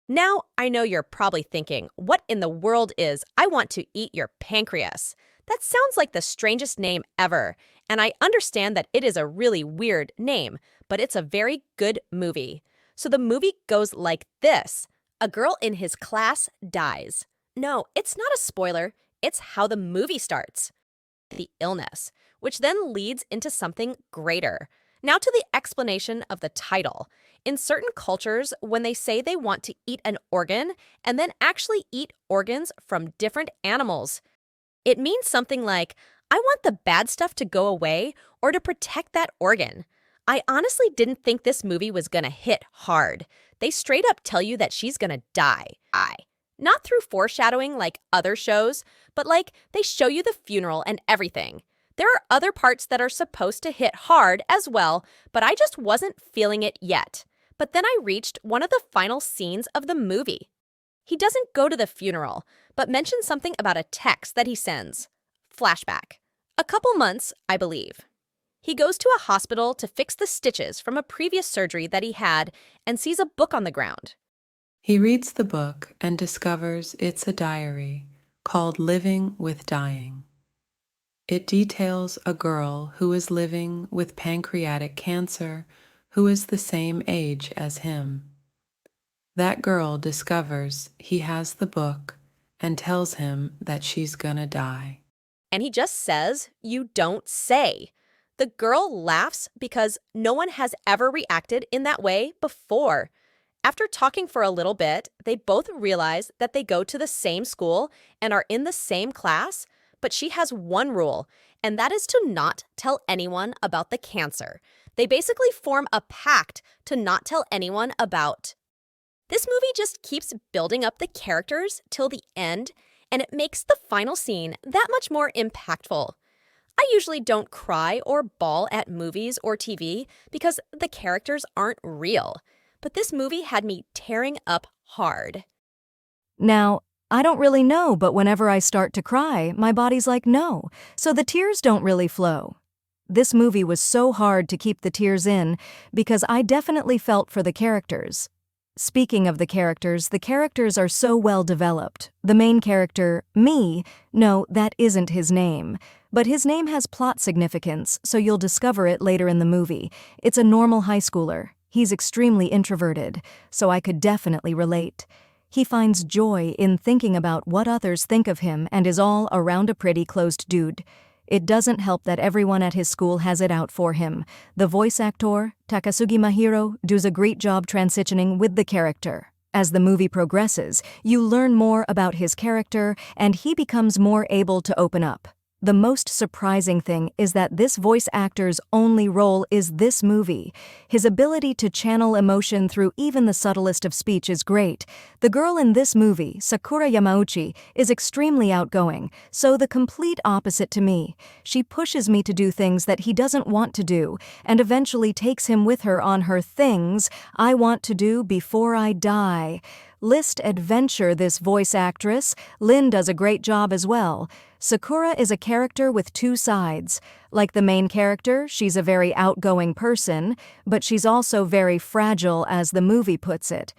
Now, I know you're probably thinking, what in the world is I want to eat your pancreas? That sounds like the strangest name ever, and I understand that it is a really weird name, but it's a very good movie. So the movie goes like this. A girl in his class dies. No, it's not a spoiler, it's how the movie starts. The illness, which then leads into something greater. Now to the explanation of the title. In certain cultures, when they say they want to eat an organ and then actually eat organs from different animals, it means something like, I want the bad stuff to go away or to protect that organ. I honestly didn't think this movie was gonna hit hard. They straight up tell you that she's gonna die. Not through foreshadowing like other shows, but like they show you the funeral and everything. There are other parts that are supposed to hit hard as well, but I just wasn't feeling it yet. But then I reached one of the final scenes of the movie. He doesn't go to the funeral, but mentions something about a text that he sends. Flashback. A couple months, I believe. He goes to a hospital to fix the stitches from a previous surgery that he had and sees a book on the ground. He reads the book and discovers it's a diary called Living with Dying. It details a girl who is living with pancreatic cancer who is the same age as him. That girl discovers he has the book and tells him that she's gonna die. And he just says, "You don't say." The girl laughs because no one has ever reacted in that way before. After talking for a little bit, they both realize that they go to the same school and are in the same class, but she has one rule, and that is to not tell anyone about the cancer. They basically form a pact to not tell anyone about. This movie just keeps building up the characters till the end, and it makes the final scene that much more impactful. I usually don't cry or bawl at movies or TV because the characters aren't real, but this movie had me tearing up hard. Now, I don't really know, but whenever I start to cry, my body's like, no, so the tears don't really flow. This movie was so hard to keep the tears in because I definitely felt for the characters. Speaking of the characters are so well developed. The main character, me, no, that isn't his name. But his name has plot significance, so you'll discover it later in the movie. It's a normal high schooler. He's extremely introverted, so I could definitely relate. He finds joy in thinking about what others think of him and is all around a pretty closed dude. It doesn't help that everyone at his school has it out for him. The voice actor, Takasugi Mahiro, does a great job transitioning with the character. As the movie progresses, you learn more about his character and he becomes more able to open up. The most surprising thing is that this voice actor's only role is this movie. His ability to channel emotion through even the subtlest of speech is great. The girl in this movie, Sakura Yamauchi, is extremely outgoing, so the complete opposite to me. She pushes me to do things that he doesn't want to do, and eventually takes him with her on her things I want to do before I die. List adventure this voice actress. Lin does a great job as well. Sakura is a character with two sides. Like the main character, she's a very outgoing person, but she's also very fragile, as the movie puts it.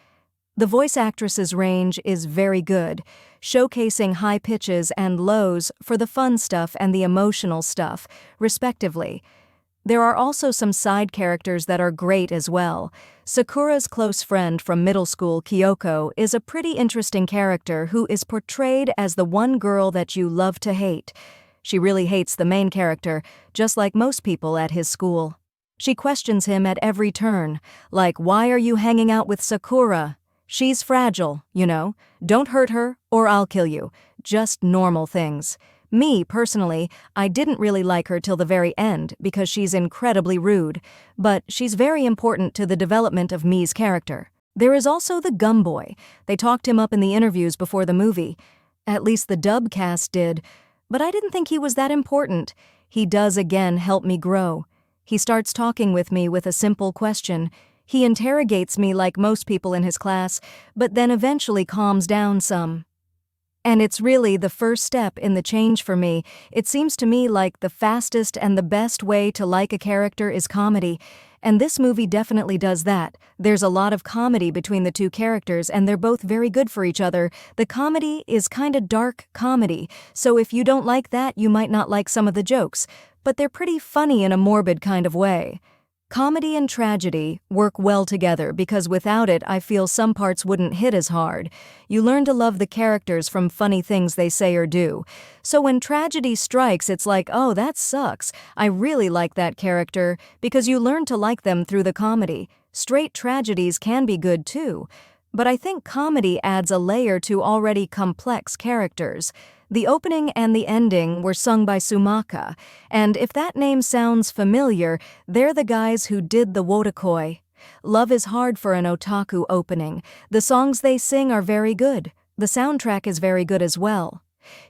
The voice actress's range is very good, showcasing high pitches and lows for the fun stuff and the emotional stuff, respectively. There are also some side characters that are great as well. Sakura's close friend from middle school, Kyoko, is a pretty interesting character who is portrayed as the one girl that you love to hate. She really hates the main character, just like most people at his school. She questions him at every turn, like, why are you hanging out with Sakura? She's fragile, you know. Don't hurt her, or I'll kill you. Just normal things. Me, personally, I didn't really like her till the very end because she's incredibly rude, but she's very important to the development of Mi's character. There is also the gum boy. They talked him up in the interviews before the movie. At least the dub cast did, but I didn't think he was that important. He does again help me grow. He starts talking with me with a simple question. He interrogates me like most people in his class, but then eventually calms down some. And it's really the first step in the change for me. It seems to me like the fastest and the best way to like a character is comedy. And this movie definitely does that. There's a lot of comedy between the two characters, and they're both very good for each other. The comedy is kinda dark comedy, so if you don't like that, you might not like some of the jokes, but they're pretty funny in a morbid kind of way. Comedy and tragedy work well together because without it, I feel some parts wouldn't hit as hard. You learn to love the characters from funny things they say or do. So when tragedy strikes, it's like, oh, that sucks. I really like that character, because you learn to like them through the comedy. Straight tragedies can be good too. But I think comedy adds a layer to already complex characters. The opening and the ending were sung by Sumaka, and if that name sounds familiar, they're the guys who did the Wotakoi. Love is hard for an otaku opening. The songs they sing are very good. The soundtrack is very good as well.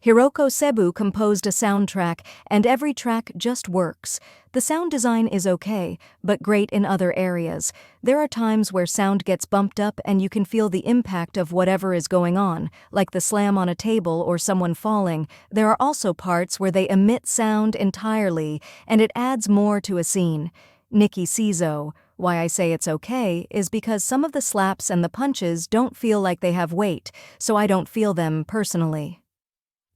Hiroko Sebu composed a soundtrack, and every track just works. The sound design is okay, but great in other areas. There are times where sound gets bumped up and you can feel the impact of whatever is going on, like the slam on a table or someone falling. There are also parts where they emit sound entirely, and it adds more to a scene. Nikki Sizo. Why I say it's okay is because some of the slaps and the punches don't feel like they have weight, so I don't feel them personally.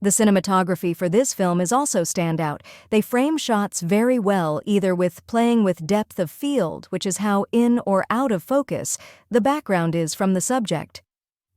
The cinematography for this film is also standout. They frame shots very well, either with playing with depth of field, which is how in or out of focus the background is from the subject,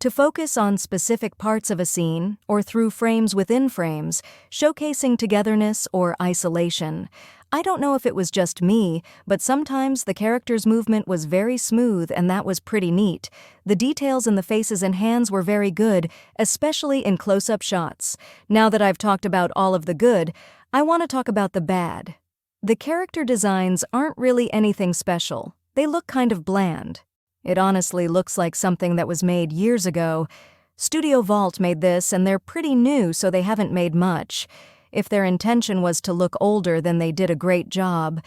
to focus on specific parts of a scene, or through frames within frames, showcasing togetherness or isolation. I don't know if it was just me, but sometimes the character's movement was very smooth and that was pretty neat. The details in the faces and hands were very good, especially in close-up shots. Now that I've talked about all of the good, I want to talk about the bad. The character designs aren't really anything special. They look kind of bland. It honestly looks like something that was made years ago. Studio Vault made this and they're pretty new, so they haven't made much. If their intention was to look older, then they did a great job.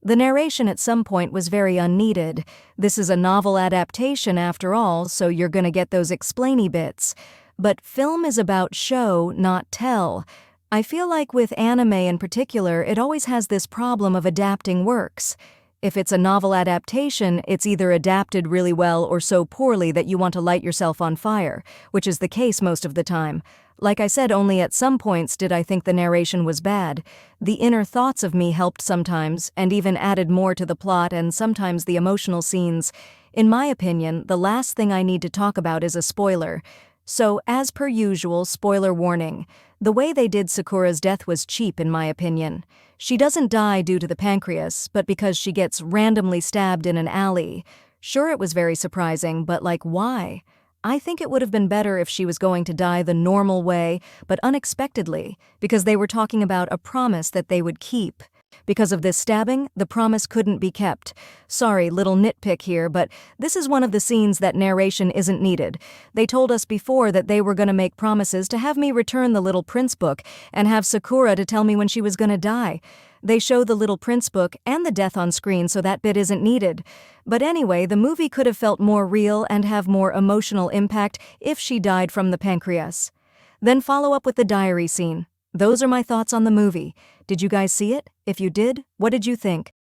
The narration at some point was very unneeded. This is a novel adaptation after all, so you're gonna get those explainy bits. But film is about show, not tell. I feel like with anime in particular, it always has this problem of adapting works. If it's a novel adaptation, it's either adapted really well or so poorly that you want to light yourself on fire, which is the case most of the time. Like I said, only at some points did I think the narration was bad. The inner thoughts of me helped sometimes, and even added more to the plot and sometimes the emotional scenes. In my opinion, the last thing I need to talk about is a spoiler. So, as per usual, spoiler warning. The way they did Sakura's death was cheap, in my opinion. She doesn't die due to the pancreas, but because she gets randomly stabbed in an alley. Sure, it was very surprising, but why? I think it would have been better if she was going to die the normal way, but unexpectedly, because they were talking about a promise that they would keep. Because of this stabbing, the promise couldn't be kept. Sorry, little nitpick here, but this is one of the scenes that narration isn't needed. They told us before that they were going to make promises to have me return the Little Prince book and have Sakura to tell me when she was going to die. They show the Little Prince book and the death on screen, so that bit isn't needed. But anyway, the movie could have felt more real and have more emotional impact if she died from the pancreas. Then follow up with the diary scene. Those are my thoughts on the movie. Did you guys see it? If you did, what did you think?